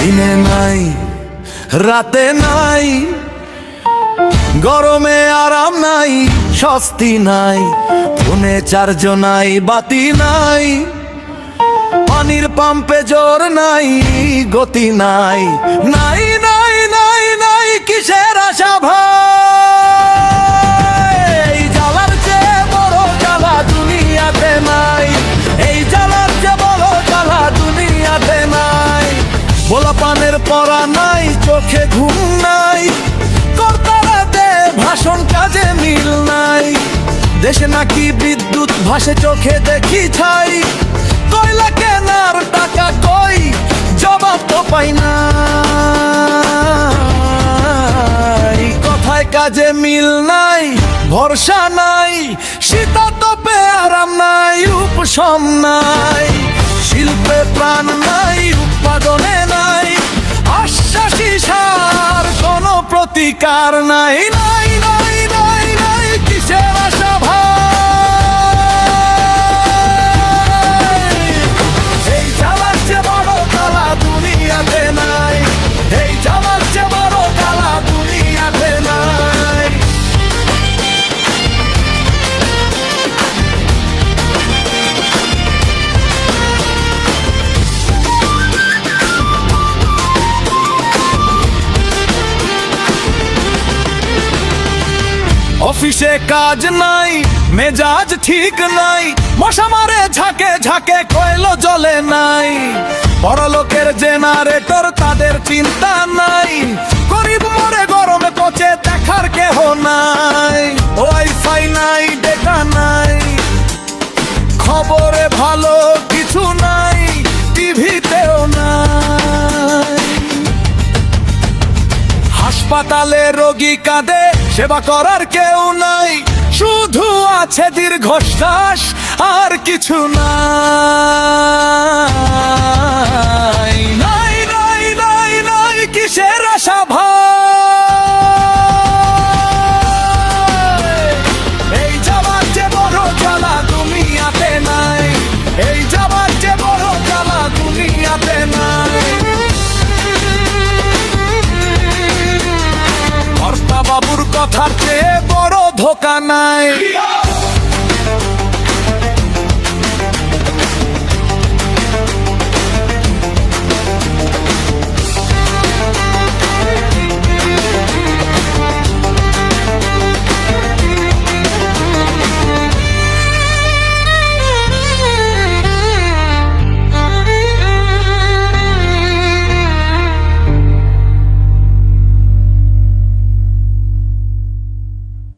দিনে নাই রাতে নাই, গরমে আরাম নাই স্বস্তি নাই, ফোনে চার্জ নাই বাতি নাই, পানির পাম্পে জোর নাই গতি নাই, নাই নাই নাই নাই কিসের আশা ভাই? এই জ্বালার চেয়ে বড় জ্বালা দুনিয়াতে নাই, এই জ্বালার চেয়ে বড় জ্বালা দুনিয়াতে নাই। বলা পানের পরা নাই, চোখে ঘুম নাই, কর্তারাতে ভাষণ কাজে মিল নাই, দেশে নাকি বিদ্যুৎ ভাসে চোখে দেখি ছাই, কয়লা কেনার টাকা কই জবাব তো পাই না, কথায় কাজে মিল নাই, ভরসা নাই, শীতাতপে আরাম নাই, উপশম নাই, শিল্পে প্রাণ নাই, উৎপাদনে নাই, আশ্বাসী সার কোনো প্রতিকার নাই, নাই নাই নাই নাই কিসের আশা ভাই? এই জ্বালার চেয়ে বড় জ্বালা দুনিয়াতে নাই, এই জ্বালার চেয়ে বড় জ্বালা দুনিয়াতে নাই। অফিসে কাজ নাই, মেজাজ ঠিক নাই, মশা মারে ঝাঁকে ঝাঁকে কয়লো জ্বলে নাই, বড়লোকের জেনারেটর তাদের চিন্তা নাই, গরিব মরে গরমে পচে দেখার কেহ নাই, ওয়াইফাই নাই ডেটা নাই, খবরে ভালো কিছু নাই, টিভিতেও নাই, হাসপাতালে রোগী কাঁদে সেবা করার কেউ নাই, শুধু আছে দীর্ঘশ্বাস আর কিছু নাই, নাই নাই নাই নাই কিসের আশা ভাই? এই যাবার যে বড় জ্বালা দুনিয়াতে নাই, এই যাবার যে বড় জ্বালা দুনিয়াতে নাই। কর্তা বাবুর কথার চেয়ে বড় ধোকা নাই।